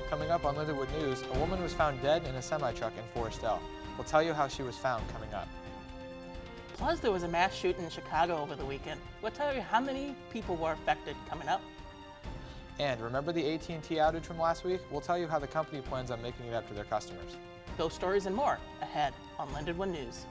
Coming up on Lindenwood News, a woman was found dead in a semi-truck in Forestel. We'll tell you how she was found coming up. Plus, there was a mass shooting in Chicago over the weekend. We'll tell you how many people were affected coming up. And remember the AT&T outage from last week? We'll tell you how the company plans on making it up to their customers. Those stories and more ahead on Lindenwood News.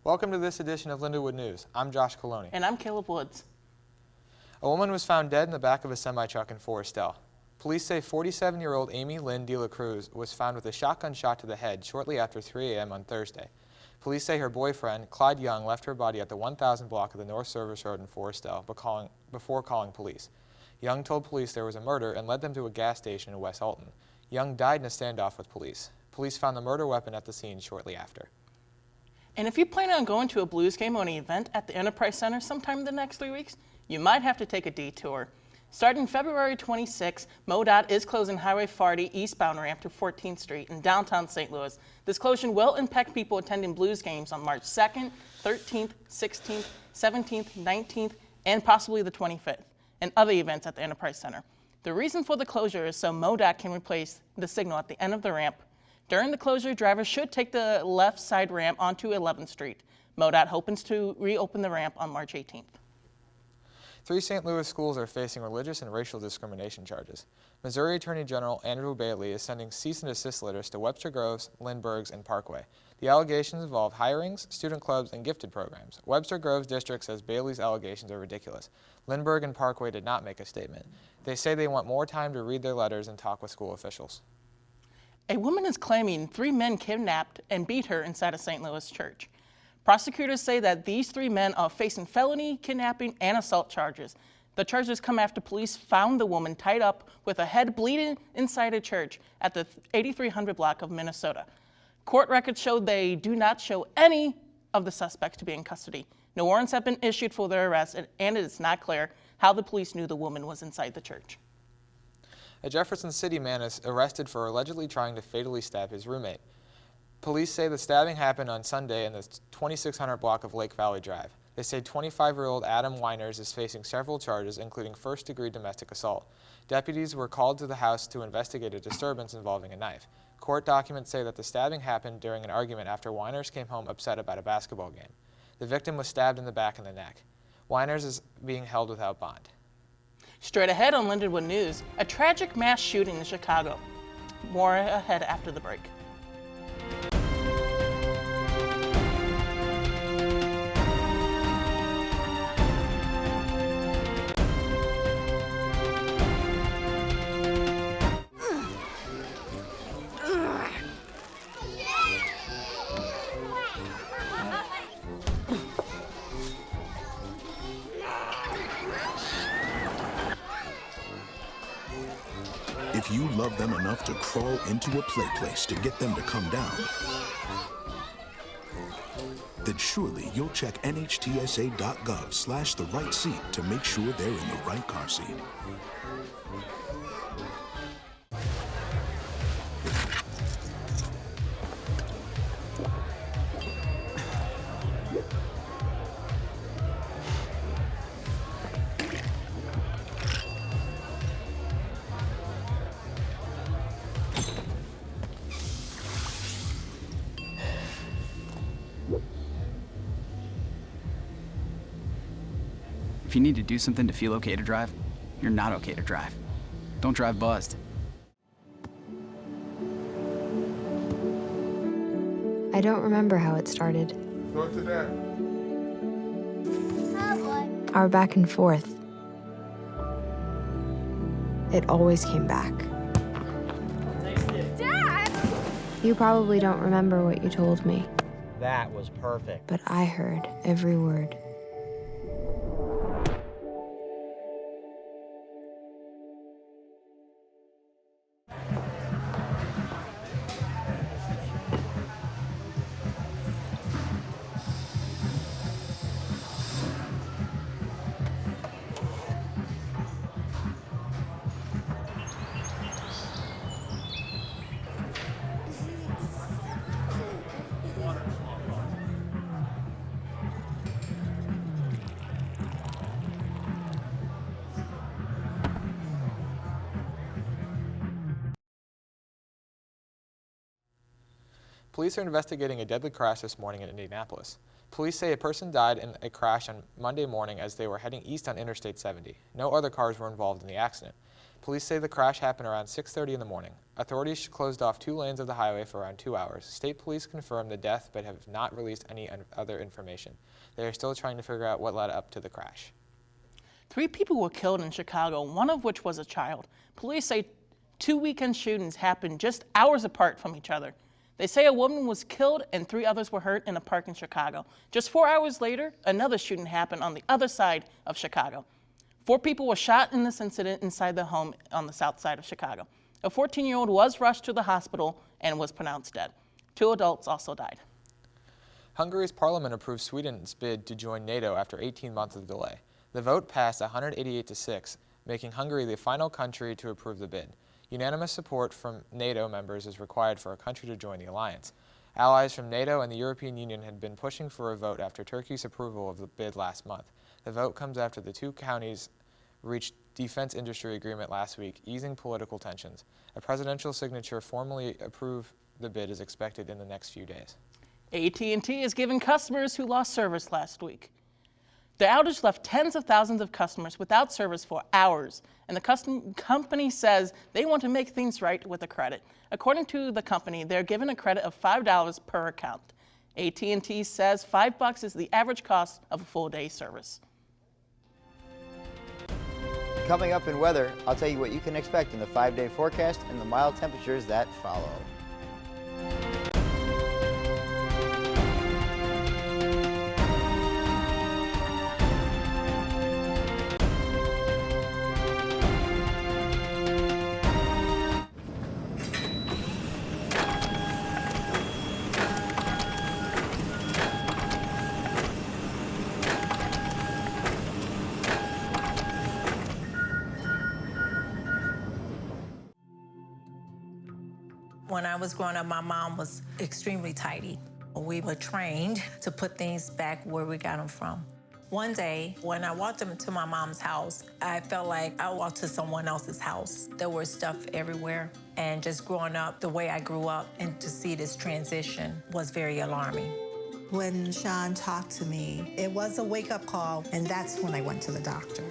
Welcome to this edition of Lindenwood News. I'm Josh Coloni. And I'm Caleb Woods. A woman was found dead in the back of a semi-truck in Forestel. Police say 47-year-old Amy Lynn De La Cruz was found with a shotgun shot to the head shortly after 3 a.m. on Thursday. Police say her boyfriend, Clyde Young, left her body at the 1000 block of the North Service Road in Forestel before calling police. Young told police there was a murder and led them to a gas station in West Alton. Young died in a standoff with police. Police found the murder weapon at the scene shortly after. And if you plan on going to a blues game or an event at the Enterprise Center sometime in the next 3 weeks, you might have to take a detour. Starting February 26, MoDOT is closing Highway 40 eastbound ramp to 14th Street in downtown St. Louis. This closure will impact people attending blues games on March 2nd, 13th, 16th, 17th, 19th, and possibly the 25th, and other events at the Enterprise Center. The reason for the closure is so MoDOT can replace the signal at the end of the ramp. During the closure, drivers should take the left side ramp onto 11th Street. MoDOT hopes to reopen the ramp on March 18th. 3 St. Louis schools are facing religious and racial discrimination charges. Missouri Attorney General Andrew Bailey is sending cease and desist letters to Webster Groves, Lindbergh's, and Parkway. The allegations involve hirings, student clubs, and gifted programs. Webster Groves District says Bailey's allegations are ridiculous. Lindbergh and Parkway did not make a statement. They say they want more time to read their letters and talk with school officials. A woman is claiming 3 men kidnapped and beat her inside a St. Louis church. Prosecutors say that these 3 men are facing felony, kidnapping, and assault charges. The charges come after police found the woman tied up with a head bleeding inside a church at the 8300 block of Minnesota. Court records show they do not show any of the suspects to be in custody. No warrants have been issued for their arrest, and it is not clear how the police knew the woman was inside the church. A Jefferson City man is arrested for allegedly trying to fatally stab his roommate. Police say the stabbing happened on Sunday in the 2600 block of Lake Valley Drive. They say 25-year-old Adam Weiners is facing several charges, including first-degree domestic assault. Deputies were called to the house to investigate a disturbance involving a knife. Court documents say that the stabbing happened during an argument after Weiners came home upset about a basketball game. The victim was stabbed in the back and the neck. Weiners is being held without bond. Straight ahead on Lindenwood News, a tragic mass shooting in Chicago. More ahead after the break. If you love them enough to crawl into a play place to get them to come down, then surely you'll check nhtsa.gov/the right seat to make sure they're in the right car seat. If you need to do something to feel okay to drive, you're not okay to drive. Don't drive buzzed. I don't remember how it started. Go to that. Our back and forth. It always came back. Dad! You probably don't remember what you told me, That was perfect. but I heard every word. Police are investigating a deadly crash this morning in Indianapolis. Police say a person died in a crash on Monday morning as they were heading east on Interstate 70. No other cars were involved in the accident. Police say the crash happened around 6:30 in the morning. Authorities closed off 2 lanes of the highway for around 2 hours. State police confirmed the death but have not released any other information. They are still trying to figure out what led up to the crash. 3 people were killed in Chicago, one of which was a child. Police say 2 weekend shootings happened just hours apart from each other. They say a woman was killed and 3 others were hurt in a park in Chicago. Just 4 hours later, another shooting happened on the other side of Chicago. 4 people were shot in this incident inside the home on the south side of Chicago. A 14-year-old was rushed to the hospital and was pronounced dead. 2 adults also died. Hungary's parliament approved Sweden's bid to join NATO after 18 months of delay. The vote passed 188-6, making Hungary the final country to approve the bid. Unanimous support from NATO members is required for a country to join the alliance. Allies from NATO and the European Union had been pushing for a vote after Turkey's approval of the bid last month. The vote comes after the 2 counties reached defense industry agreement last week, easing political tensions. A presidential signature formally approve the bid is expected in the next few days. AT&T is giving customers who lost service last week. The outage left tens of thousands of customers without service for hours, and the company says they want to make things right with a credit. According to the company, they're given a credit of $5 per account. AT&T says $5 is the average cost of a full day service. Coming up in weather, I'll tell you what you can expect in the 5-day forecast and the mild temperatures that follow. When I was growing up, my mom was extremely tidy. We were trained to put things back where we got them from. One day, when I walked into my mom's house, I felt like I walked to someone else's house. There was stuff everywhere, and just growing up the way I grew up and to see this transition was very alarming. When Sean talked to me, it was a wake-up call, and that's when I went to the doctor.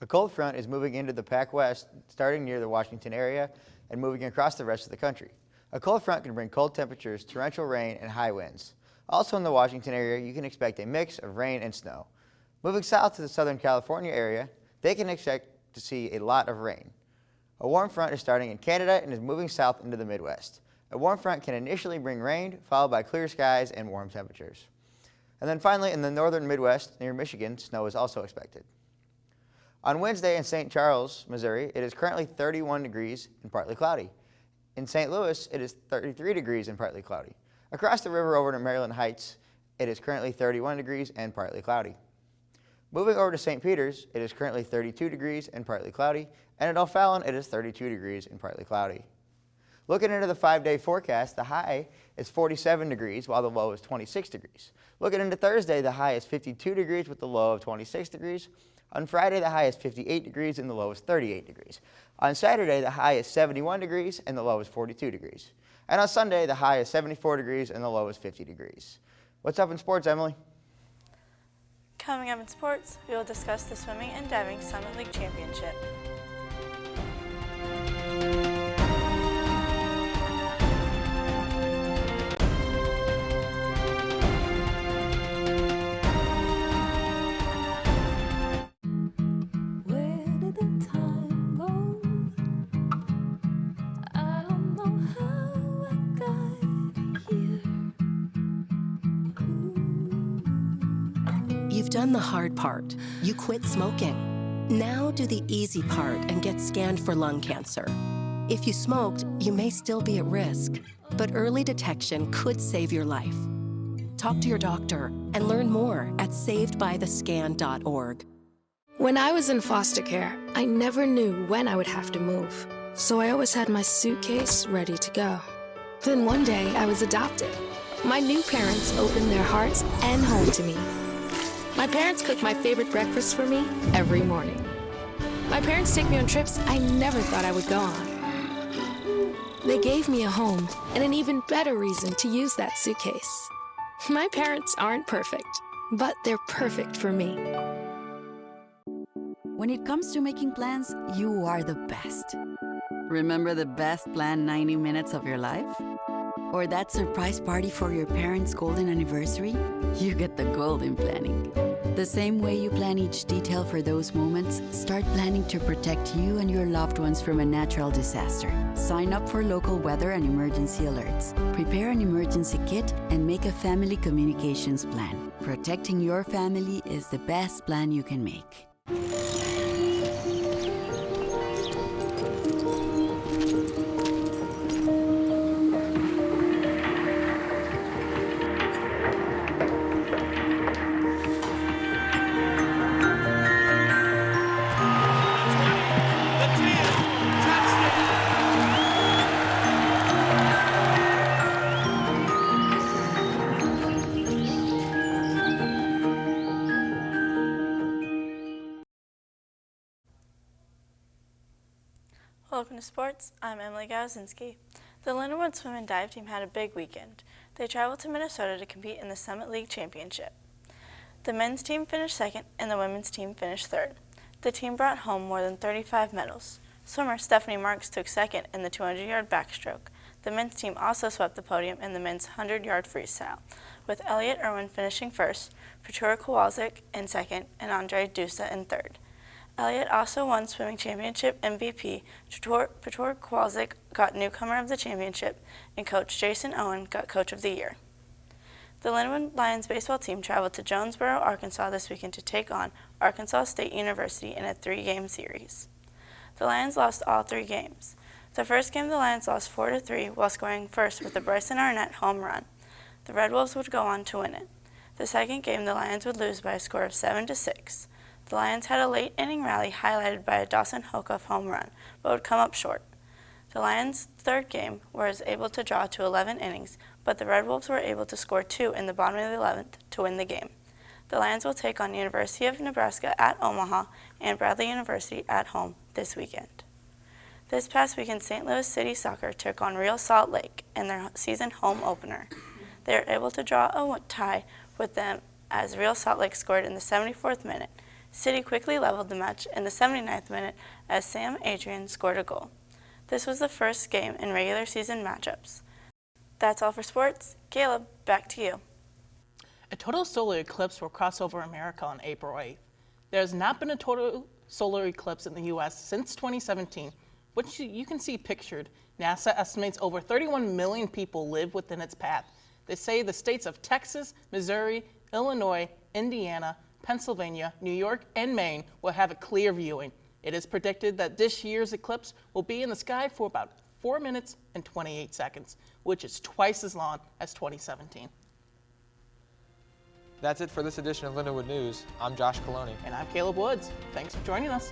A cold front is moving into the Pac West, starting near the Washington area and moving across the rest of the country. A cold front can bring cold temperatures, torrential rain, and high winds. Also in the Washington area, you can expect a mix of rain and snow. Moving south to the Southern California area, they can expect to see a lot of rain. A warm front is starting in Canada and is moving south into the Midwest. A warm front can initially bring rain, followed by clear skies and warm temperatures. And then finally, in the northern Midwest, near Michigan, snow is also expected. On Wednesday in St. Charles, Missouri, it is currently 31 degrees and partly cloudy. In St. Louis, it is 33 degrees and partly cloudy. Across the river over to Maryland Heights, it is currently 31 degrees and partly cloudy. Moving over to St. Peter's, it is currently 32 degrees and partly cloudy, and at O'Fallon, it is 32 degrees and partly cloudy. Looking into the 5-day forecast, the high is 47 degrees while the low is 26 degrees. Looking into Thursday, the high is 52 degrees with the low of 26 degrees. On Friday, the high is 58 degrees and the low is 38 degrees. On Saturday, the high is 71 degrees and the low is 42 degrees. And on Sunday, the high is 74 degrees and the low is 50 degrees. What's up in sports, Emily? Coming up in sports, we will discuss the Swimming and Diving Summit League Championship. You've done the hard part. You quit smoking. Now do the easy part and get scanned for lung cancer. If you smoked, you may still be at risk, but early detection could save your life. Talk to your doctor and learn more at savedbythescan.org. When I was in foster care, I never knew when I would have to move, so I always had my suitcase ready to go. Then one day, I was adopted. My new parents opened their hearts and home to me. My parents cook my favorite breakfast for me every morning. My parents take me on trips I never thought I would go on. They gave me a home and an even better reason to use that suitcase. My parents aren't perfect, but they're perfect for me. When it comes to making plans, you are the best. Remember the best planned 90 minutes of your life? Or that surprise party for your parents' golden anniversary? You get the golden planning. The same way you plan each detail for those moments, start planning to protect you and your loved ones from a natural disaster. Sign up for local weather and emergency alerts. Prepare an emergency kit and make a family communications plan. Protecting your family is the best plan you can make. Welcome to sports. I'm Emily Gauzinski. The Lindenwood Swim and Dive team had a big weekend. They traveled to Minnesota to compete in the Summit League Championship. The men's team finished second and the women's team finished third. The team brought home more than 35 medals. Swimmer Stephanie Marks took second in the 200-yard backstroke. The men's team also swept the podium in the men's 100-yard freestyle, with Elliot Irwin finishing first, Petur Kowalczyk in second, and Andre Dusa in third. Elliot also won swimming championship MVP. Petur Kowalczyk got newcomer of the championship, and coach Jason Owen got coach of the year. The Lindenwood Lions baseball team traveled to Jonesboro, Arkansas this weekend to take on Arkansas State University in a 3-game series. The Lions lost all 3 games. The first game the Lions lost 4-3 while scoring first with a Bryson Arnett home run. The Red Wolves would go on to win it. The second game the Lions would lose by a score of 7-6. The Lions had a late inning rally highlighted by a Dawson Hokoff home run, but would come up short. The Lions' third game was able to draw to 11 innings, but the Red Wolves were able to score 2 in the bottom of the 11th to win the game. The Lions will take on University of Nebraska at Omaha and Bradley University at home this weekend. This past weekend, St. Louis City Soccer took on Real Salt Lake in their season home opener. They were able to draw a tie with them as Real Salt Lake scored in the 74th minute. City quickly leveled the match in the 79th minute as Sam Adrian scored a goal. This was the first game in regular season matchups. That's all for sports. Caleb, back to you. A total solar eclipse will cross over America on April 8th. There has not been a total solar eclipse in the U.S. since 2017, which you can see pictured. NASA estimates over 31 million people live within its path. They say the states of Texas, Missouri, Illinois, Indiana, Pennsylvania, New York, and Maine will have a clear viewing. It is predicted that this year's eclipse will be in the sky for about 4 minutes and 28 seconds, which is twice as long as 2017. That's it for this edition of Lindenwood News. I'm Josh Coloni. And I'm Caleb Woods. Thanks for joining us.